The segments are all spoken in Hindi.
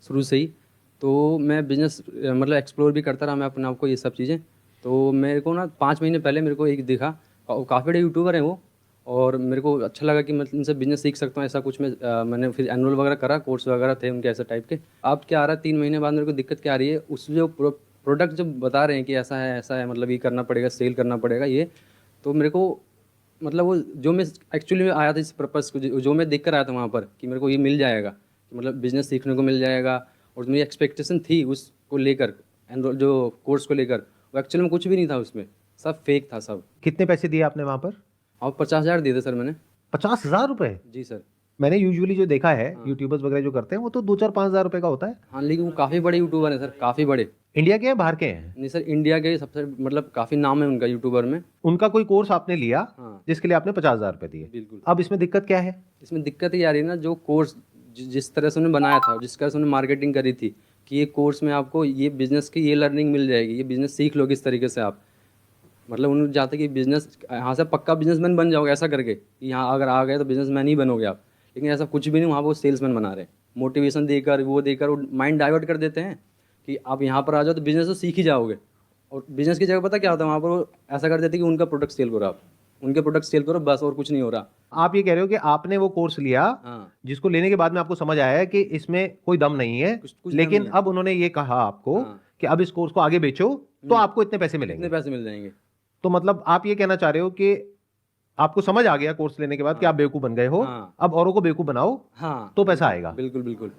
शुरू से ही। तो मैं बिज़नेस मतलब एक्सप्लोर भी करता रहा मैं अपने आप को, ये सब चीज़ें। तो मेरे को ना 5 महीने पहले मेरे को एक दिखा, काफ़ी बड़े यूट्यूबर हैं वो, और मेरे को अच्छा लगा कि मैं इनसे बिज़नेस सीख सकता हूँ, ऐसा कुछ मैंने फिर एनरोल वगैरह करा, कोर्स वगैरह थे उनके ऐसे टाइप के। अब क्या आ रहा है, 3 महीने बाद मेरे को दिक्कत क्या आ रही है, उस जो प्रोडक्ट जो बता रहे हैं कि ऐसा है, मतलब ये करना पड़ेगा, सेल करना पड़ेगा ये। तो मेरे को मतलब वो जो मैं एक्चुअली में आया था इस पर्पज़ को, जो मैं देख कर आया था वहाँ पर कि मेरे को ये मिल जाएगा, कि मतलब बिज़नेस सीखने को मिल जाएगा, और जो मेरी एक्सपेक्टेशन थी उसको लेकर, एनरोल जो कोर्स को लेकर, वो एक्चुअल में कुछ भी नहीं था उसमें, सब फेक था सब। कितने पैसे दिए आपने वहां पर? और 50,000 दिए थे सर मैंने। 50,000 रुपए? जी सर। मैंने यूजुअली जो देखा है हाँ। यूट्यूबर्स वगैरह जो करते हैं वो तो 2-4-5 हज़ार रुपए का होता है। हाँ, लेकिन वो काफ़ी बड़े यूट्यूबर हैं सर, काफ़ी बड़े। इंडिया के हैं बाहर के हैं? नहीं सर, इंडिया के सबसे मतलब काफ़ी नाम है उनका यूट्यूबर में। उनका कोई कोर्स आपने लिया हाँ। जिसके लिए आपने 50,000 रुपए दिए? बिल्कुल। अब इसमें दिक्कत क्या है? इसमें दिक्कत ये आ रही है ना, जो कोर्स जिस तरह से उन्होंने बनाया था, जिस तरह से उन्होंने मार्केटिंग करी थी कि ये कोर्स में आपको ये बिज़नेस की ये लर्निंग मिल जाएगी, ये बिज़नेस सीख लोगे इस तरीके से आप, मतलब उन्होंने चाहते कि बिज़नेस यहाँ से पक्का बिजनेसमैन बन जाओगे, ऐसा करके कि यहाँ अगर आ गए तो बिजनेसमैन ही बनोगे आप। लेकिन ऐसा कुछ भी नहीं, वहाँ वो सेल्समैन बना रहे हैं, मोटिवेशन देकर वो देकर वो माइंड डाइवर्ट कर देते हैं कि आप यहाँ पर आ जाओ तो बिज़नेस तो सीख ही जाओगे। और बिज़नेस की जगह पता क्या होता है वहाँ पर, वो ऐसा कर देते हैं कि उनका प्रोडक्ट सेल करो आप, उनके प्रोडक्ट सेल करो बस, और कुछ नहीं हो रहा। आप ये कह रहे हो कि आपने वो कोर्स लिया हाँ। जिसको लेने के बाद में आपको समझ आया है कि इसमें कोई दम नहीं है, कुछ दम लेकिन नहीं है। अब उन्होंने ये कहा आपको हाँ। कि अब इस कोर्स को आगे बेचो तो आपको इतने पैसे इतने मिलेंगे। पैसे मिल जाएंगे। तो मतलब आप ये कहना चाह रहे हो कि आपको समझ आ गया कोर्स लेने के बाद कि हाँ। आप बेवकूफ बन गए हो, हाँ। अब औरों को बेवकूफ बनाओ हाँ, तो पैसा आएगा। बिल्कुल बिल्कुल।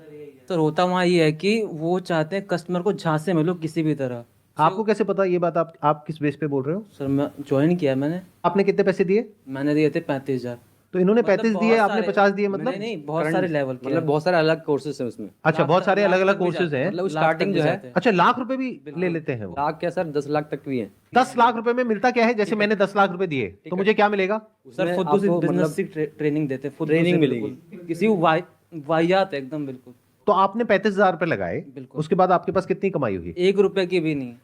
सर होता वहाँ ये है कि वो चाहते हैं कस्टमर को झांसे में लो किसी भी तरह। आपको कैसे पता ये बात? आप किस बेस पे बोल रहे हो? सर मैं ज्वाइन किया मैंने आपने कितने पैसे दिए? मैंने दिए थे 35,000। तो इन्होंने मतलब 35 दिए, बहुत आपने सारे- 50 दिए, नहीं मतलब? नहीं बहुत करंट सारे लेवल के मतलब हैं। बहुत सारे अलग कोर्सेज हैं उसमें। अच्छा, बहुत सारे अलग अलग लाख तक भी कोर्सेज जाते हैं। हैं। मतलब लाख तक स्टार्टिंग भी जो है, जाते हैं। अच्छा, लाख रुपए भी ले लेते हैं वो? लाख क्या सर, 10 लाख तक भी है। 10 लाख रुपए में मिलता क्या है? जैसे मैंने 10 लाख रुपए दिए तो मुझे क्या मिलेगा? सर उसमें फुद्दू से आपको बिजनेस मतलब की ट्रेनिंग देते हैं, फुद्दू ट्रेनिंग से मिलेगी। बिल्कुल। किसी को वाहियात है एकदम बिल्कुल। तो आपने 35,000 रुपए लगाए, बिल्कुल। उसके बाद आपके पास कितनी कमाई हुई? 1 रुपए की भी नहीं।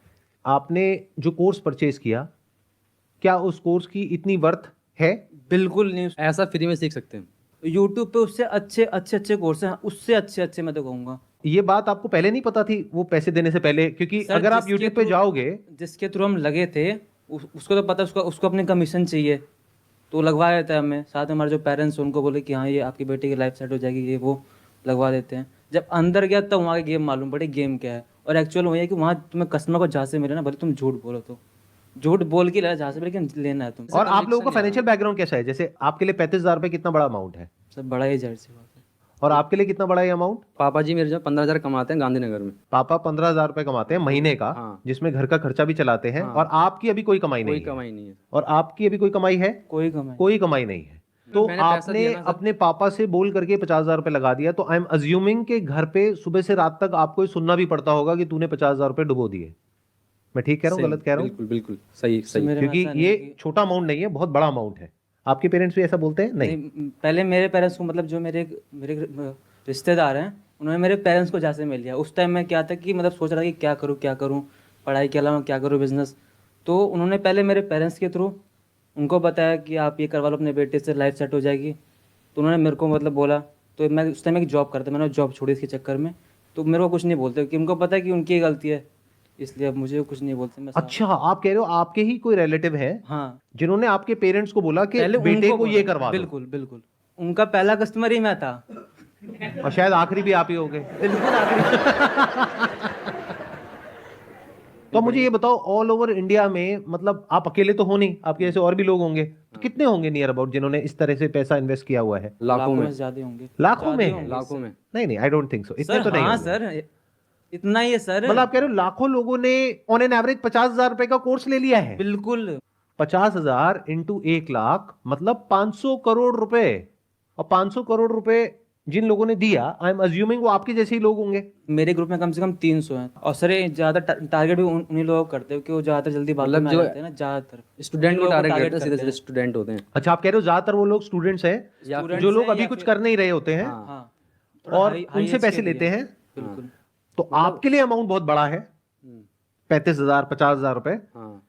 आपने जो कोर्स परचेज किया, क्या उस कोर्स की इतनी वर्थ है? बिल्कुल नहीं। ऐसा फ्री में सीख सकते हैं। यूट्यूब पे उससे अच्छे अच्छे अच्छे कोर्स हैं, उससे अच्छे अच्छे मैं तो कहूँगा। ये बात आपको पहले नहीं पता थी वो पैसे देने से पहले? क्योंकि सर, अगर आप जिसके यूट्यूब पे थ्रू- जाओगे। जिसके थ्रू हम लगे थे उसको तो पता है, उसको अपने कमीशन चाहिए तो लगवा देता है हमें। साथ में हमारे जो पेरेंट्स उनको बोले कि हाँ ये आपकी बेटी की लाइफ सेट हो जाएगी, ये वो लगवा देते हैं। जब अंदर गया तब वहाँ की गेम मालूम पड़ी गेम क्या है। और एक्चुअल वही है कि वहाँ तुम्हें कस्टमर को जहाँ से मिले ना, भले तुम झूठ बोलो तो झूठ बोल के लेना जहाँ से, लेकिन लेना है तुम। और आप लोगों का फाइनेंशियल बैकग्राउंड कैसा है? जैसे आपके लिए 35,000 रुपए कितना बड़ा अमाउंट है, सर बड़ा ही जाहिर सी बात है। और आपके लिए कितना बड़ा ये अमाउंट? पापा जी मेरे जो 15,000 कमाते हैं गांधीनगर में। पापा 15,000 रुपए कमाते हैं महीने का, हाँ। जिसमें घर का खर्चा भी चलाते हैं, हाँ। और आपकी अभी कोई कमाई कोई नहीं है। कमाई नहीं है। और आपकी अभी कोई कमाई है? कोई कमाई कोई कमाई नहीं है। तो मैंने पैसा आपने दिया ना सर। अपने पापा से बोल करके 50,000 रुपए लगा दिया, तो आई एम अज्यूमिंग के घर पे सुबह से रात तक आपको ये सुनना भी पड़ता होगा कि तूने 50,000 रुपए डुबो दिए। मैं ठीक कह रहा हूँ, सही, गलत कह रहा हूँ? बिल्कुल बिल्कुल सही सही। मेरे में क्योंकि ऐसा नहीं ये है कि- छोटा अमाउंट नहीं है, बहुत बड़ा अमाउंट है। आपके पेरेंट्स भी ऐसा बोलते हैं? नहीं। पहले मेरे पेरेंट्स को, मतलब जो मेरे रिश्तेदार हैं, उन्होंने मेरे पेरेंट्स को जैसे मिल लिया। उस टाइम में क्या था कि मतलब सोच रहा था कि क्या करूँ पढ़ाई के अलावा, क्या करूँ बिजनेस। तो उन्होंने पहले मेरे पेरेंट्स के थ्रू उनको बताया कि आप ये करवा लो अपने बेटे से, लाइफ सेट हो जाएगी। तो उन्होंने मेरे को मतलब बोला, तो मैं उस टाइम एक जॉब करता, मैंने जॉब छोड़ी इसके चक्कर में। तो मेरे को कुछ नहीं बोलते कि उनको पता है कि उनकी गलती है, इसलिए अब मुझे कुछ नहीं बोलते। मैं अच्छा, आप कह रहे हो आपके ही कोई रिलेटिव हैं हाँ, जिन्होंने आपके पेरेंट्स को बोला कि पहले बेटे उनको को ये बोला। करवा दो, बिल्कुल बिल्कुल। उनका पहला कस्टमर ही मैं था। और शायद आखिरी भी आप ही होगे। बिल्कुल आखिरी। तो मुझे ये बताओ, ऑल ओवर इंडिया में, मतलब आप अकेले तो हो नहीं, आपके जैसे और भी लोग होंगे, तो कितने होंगे नियर अबाउट जिन्होंने इस तरह से पैसा इन्वेस्ट किया हुआ है? लाखों में। से ज्यादा होंगे। लाखों ज्यादा में? ही होंगे। लाखों में। नहीं नहीं, आई डोंट थिंक सो, इतने सर तो नहीं हाँ होंगे। सर, इतना ही है सर। मतलब आप कह रहे हो लाखों लोगों ने ऑन एन एवरेज 50,000 रुपए का कोर्स ले लिया है? बिल्कुल। 50,000 इंटू 1 लाख मतलब 500 करोड़ रुपए। और 500 करोड़ रुपए जिन लोगों ने दिया, आई एम अज्यूमिंग वो आपके जैसे ही लोग होंगे। मेरे ग्रुप में कम से कम 300 हैं। और सर ये ज्यादा टारगेट भी उन्हीं लोगों को करते हैं कि वो ज्यादातर जल्दी बातों मतलब में आ जो जाते हैं ना, ज्यादातर स्टूडेंट को लोगों को टारगेट target करते हैं, सीधे करते सीधे स्टूडेंट होते हैं। अच्छा, आप कह रहे हो ज्यादातर वो लोग स्टूडेंट्स हैं या Students जो लोग हैं अभी या कुछ फिर- कर नहीं रहे होते हैं, हाँ, थोड़ा और high- high उनसे age पैसे के लिए। लेते हैं। बिल्कुल। तो आपके लिए अमाउंट बहुत बड़ा है, 35,000 50,000 रुपए, हाँ।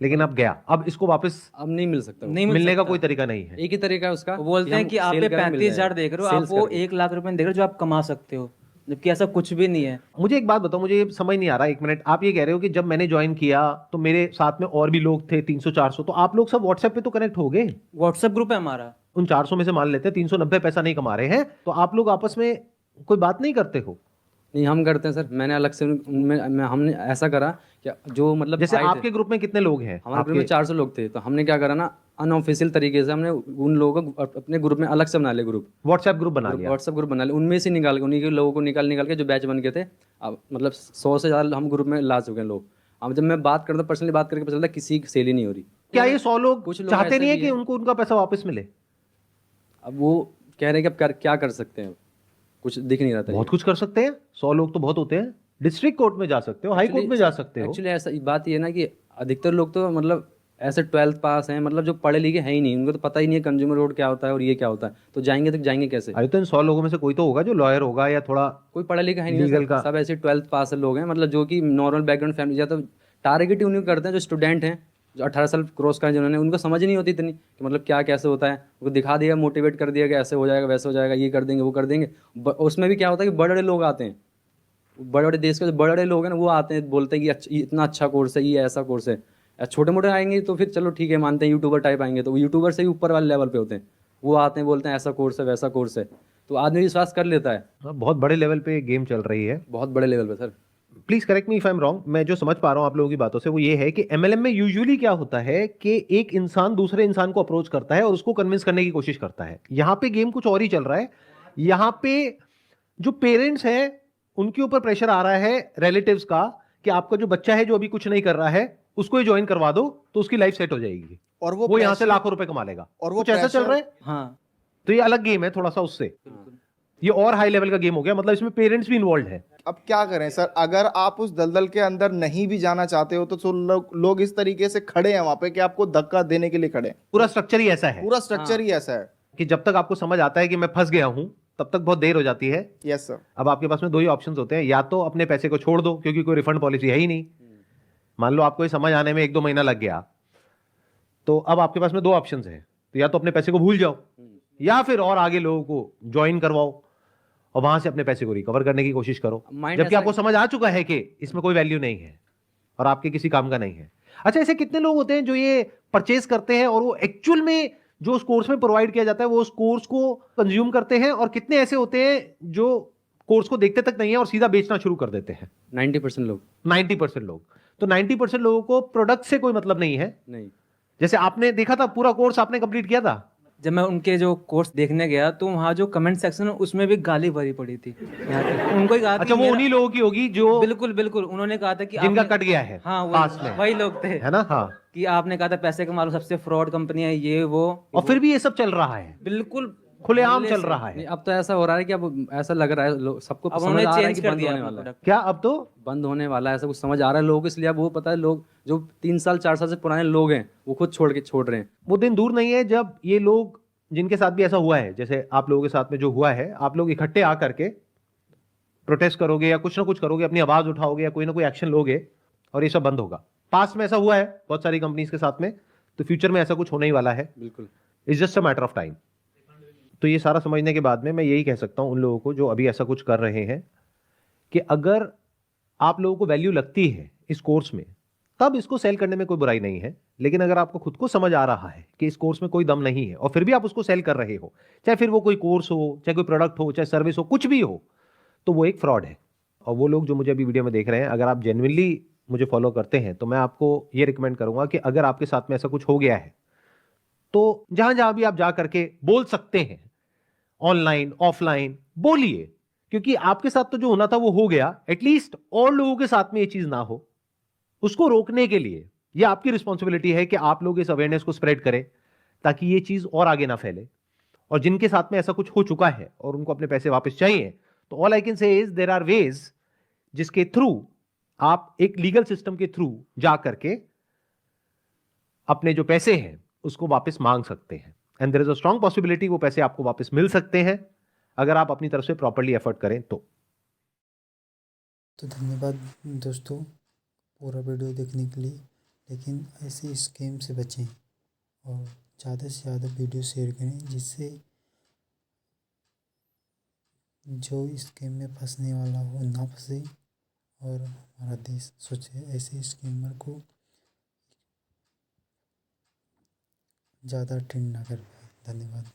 लेकिन अब गया, अब इसको वापस अब नहीं मिल सकता वो। नहीं मिल मिलने का सकता। कोई तरीका नहीं है। एक ही तरीका है उसका। वो बोलते हैं हम कि आप sell पे करें, मिल 35,000 जाएगा। देख रहे हो, आप Sales वो करके। 1 लाख रुपए देख रहे हो जो आप कमा सकते हो। जबकि ऐसा कुछ भी नहीं है। मुझे एक बात बताओ, मुझे ये समझ नहीं आ रहा, एक मिनट। आप ये कह रहे हो कि जब मैंने ज्वाइन किया तो मेरे साथ में और भी लोग थे 300-400, तो आप लोग सब व्हाट्सएप पे तो कनेक्ट हो गए। व्हाट्सएप ग्रुप है हमारा। उन 400 में से मान लेते हैं 390 पैसा नहीं कमा रहे हैं, तो आप लोग आपस में कोई बात नहीं करते हो? नहीं, हम करते हैं सर। मैंने अलग से हमने ऐसा करा कि जो मतलब जैसे आए थे, आपके ग्रुप में कितने लोग हैं? हमारे ग्रुप आपके में 400 लोग थे, तो हमने क्या करा ना, अनऑफिशियल तरीके से हमने उन लोगों को अपने ग्रुप में अलग से बना लिया। ग्रुप व्हाट्सएप ग्रुप बना लिया? व्हाट्सएप ग्रुप बना लिया, उनमें से निकाल के, उन्हीं के लोगों को निकाल निकाल के जो बैच बन गए थे। अब मतलब 100 से ज़्यादा हम ग्रुप में ला चुके हैं लोग। अब जब मैं बात करता हूँ, पर्सनली बात करके पता चलता है किसी की सेल ही नहीं हो रही। क्या ये 100 लोग कुछ लोग चाहते ऐसे नहीं है भी कि हैं। उनको उनका पैसा वापस मिले? अब वो कह रहे हैं कि अब क्या कर सकते हैं, कुछ दिख नहीं रहा था। बहुत कुछ कर सकते हैं, 100 लोग तो बहुत होते हैं। डिस्ट्रिक्ट कोर्ट में जा सकते हो, हाई कोर्ट में जा सकते हो। एक्चुअली ऐसा बात ये है ना कि अधिकतर लोग तो मतलब ऐसे 12th पास हैं, मतलब जो पढ़े लिखे हैं ही नहीं, उनको तो पता ही नहीं है कंज्यूमर रोड क्या होता है और ये क्या होता है, तो जाएंगे कैसे? अरे तो इन 100 लोगों में से कोई तो होगा जो लॉयर होगा या थोड़ा कोई पढ़ा लिखा है नहीं ना लीगल सर, का। सब ऐसे 12th पास लोग हैं, मतलब जो कि नॉर्मल बैकग्राउंड फैमिली, या तो टारगेट ही उन्हीं को करते हैं जो स्टूडेंट हैं, जो 18 साल क्रॉस करें जिन्होंने, उनको समझ ही नहीं होती इतनी कि मतलब क्या कैसे होता है। उनको दिखा दिया, मोटिवेट कर दिया कि ऐसे हो जाएगा, वैसे हो जाएगा, ये कर देंगे, वो कर देंगे। उसमें भी क्या होता है कि बड़े बड़े लोग आते हैं, बड़े बड़े देश के जो बड़े बड़े लोग हैं ना, वो आते हैं, बोलते हैं कि ये इतना अच्छा कोर्स है, ये ऐसा कोर्स है। छोटे मोटे आएंगे तो फिर चलो ठीक है, मानते हैं, यूट्यूबर टाइप आएंगे तो वो यूट्यूबर से ही ऊपर वाले लेवल पे होते हैं। वो आते हैं, बोलते हैं ऐसा कोर्स है, वैसा कोर्स है, तो आदमी विश्वास कर लेता है। बहुत बड़े लेवल पे गेम चल रही है। बहुत बड़े लेवल पे sir. Please correct me if I am wrong. मैं जो समझ पा रहा हूं आप लोगों की बातों से वो ये है कि एमएलएम में यूजुअली क्या होता है कि एक इंसान दूसरे इंसान को अप्रोच करता है और उसको कन्विंस करने की कोशिश करता है। यहां पे गेम कुछ और ही चल रहा है। यहां पे जो पेरेंट्स हैं उनके ऊपर प्रेशर आ रहा है रिलेटिव्स का कि आपका जो बच्चा है जो अभी कुछ नहीं कर रहा है उसको ही ज्वाइन करवा दो तो उसकी लाइफ सेट हो जाएगी और वो यहां से pressure- लाखों रुपए कमा लेगा। और वो कुछ ऐसा चल pressure- रहा है। हाँ तो ये अलग गेम है थोड़ा सा उससे, ये और हाई लेवल का गेम हो गया, मतलब इसमें पेरेंट्स भी इन्वॉल्व है। अब क्या करें सर, अगर आप उस दलदल के अंदर नहीं भी जाना चाहते हो तो लोग इस तरीके से खड़े हैं वहां पे कि आपको धक्का देने के लिए खड़े हैं। पूरा स्ट्रक्चर ही ऐसा है पूरा स्ट्रक्चर ही ऐसा है। कि जब तक आपको समझ आता है कि मैं फंस गया हूं तब तक बहुत देर हो जाती है। Yes sir. अब आपके पास में दो ही ऑप्शंस होते हैं, या तो अपने पैसे को छोड़ दो क्योंकि कोई रिफंड पॉलिसी है ही नहीं। मान लो आपको ये समझ आने में 1-2 महीना लग गया, तो अब आपके पास में दो ऑप्शंस हैं, तो या तो अपने पैसे को भूल जाओ या फिर और आगे लोगों को ज्वाइन करवाओ और वहां से अपने पैसे को रिकवर करने की कोशिश करो, Mind जबकि ऐसा आपको समझ आ चुका है कि इसमें कोई वैल्यू नहीं है और आपके किसी काम का नहीं है। अच्छा, ऐसे कितने लोग होते हैं जो ये परचेज करते हैं और वो एक्चुअल में जो उस कोर्स में प्रोवाइड किया जाता है वो उस कोर्स को कंज्यूम करते हैं, और कितने ऐसे होते हैं जो कोर्स को देखते तक नहीं है और सीधा बेचना शुरू कर देते हैं? 90% लोग 90% लोग। तो 90% लोगों को प्रोडक्ट से कोई मतलब नहीं है। नहीं। जैसे आपने देखा था, पूरा कोर्स आपने कंप्लीट किया था। जब मैं उनके जो कोर्स देखने गया तो वहाँ जो कमेंट सेक्शन है उसमें भी गाली भरी पड़ी थी यहाँ पे। उनको ही कहा अच्छा, वो उन्हीं लोगों की होगी जो बिल्कुल बिल्कुल उन्होंने कहा था कि जिनका आपने- कट गया है हाँ पास में, वही लोग थे है ना? हाँ। कि आपने कहा था पैसे कमा लो, सबसे फ्रॉड कंपनी है ये वो। और फिर भी ये सब चल रहा है, बिल्कुल खुलेआम पहले चल से। रहा है। नहीं, अब तो ऐसा हो रहा है कि अब ऐसा लग रहा है सबको अब समझ उन्होंने आ रहा है चेंज कि कर बंद दिया होने अपना वाला है। प्रोडक्ट। क्या अब तो बंद होने वाला है, ऐसा कुछ समझ आ रहा है लोगों को, इसलिए अब वो पता है, लोग जो 3 साल 4 साल से पुराने लोग हैं वो खुद छोड़ रहे हैं। वो दिन दूर नहीं है जब ये लोग, जिनके साथ भी ऐसा हुआ है जैसे आप लोगों के साथ में जो हुआ है, आप लोग इकट्ठे आकर के प्रोटेस्ट करोगे या कुछ ना कुछ करोगे, अपनी आवाज उठाओगे या कोई ना कोई एक्शन लोगे और ये सब बंद होगा। पास्ट में ऐसा हुआ है बहुत सारी कंपनीज के साथ में, तो फ्यूचर में ऐसा कुछ होने ही वाला है। बिल्कुल। It's just a matter of time. तो ये सारा समझने के बाद में मैं यही कह सकता हूं उन लोगों को जो अभी ऐसा कुछ कर रहे हैं कि अगर आप लोगों को वैल्यू लगती है इस कोर्स में तब इसको सेल करने में कोई बुराई नहीं है, लेकिन अगर आपको खुद को समझ आ रहा है कि इस कोर्स में कोई दम नहीं है और फिर भी आप उसको सेल कर रहे हो, चाहे फिर वो कोई कोर्स हो, चाहे कोई प्रोडक्ट हो, चाहे सर्विस हो, कुछ भी हो, तो वो एक फ्रॉड है। और वो लोग जो मुझे अभी वीडियो में देख रहे हैं, अगर आप जेन्युइनली मुझे फॉलो करते हैं तो मैं आपको ये रिकमेंड करूंगा कि अगर आपके साथ में ऐसा कुछ हो गया है तो जहां जहां भी आप जा करके बोल सकते हैं, ऑनलाइन ऑफलाइन बोलिए, क्योंकि आपके साथ तो जो होना था वो हो गया, एटलीस्ट और लोगों के साथ में ये चीज ना हो, उसको रोकने के लिए ये आपकी रिस्पॉन्सिबिलिटी है कि आप लोग इस अवेयरनेस को स्प्रेड करें ताकि ये चीज और आगे ना फैले। और जिनके साथ में ऐसा कुछ हो चुका है और उनको अपने पैसे वापस चाहिए, तो all I can say is there are ways जिसके थ्रू आप एक लीगल सिस्टम के थ्रू जा करके अपने जो पैसे हैं उसको वापस मांग सकते हैं, and there is a strong possibility वो पैसे आपको वापस मिल सकते हैं अगर आप अपनी तरफ से प्रॉपर्ली एफर्ट करें तो। धन्यवाद दोस्तों पूरा वीडियो देखने के लिए, लेकिन ऐसे स्कीम से बचें और ज़्यादा से ज़्यादा वीडियो शेयर करें जिससे जो इस स्कीम में फंसने वाला हो ना फंसे और हमारा देश सोचे ऐसे स्कीमर को ज़्यादा ट्रेंड ना कर पाए। धन्यवाद।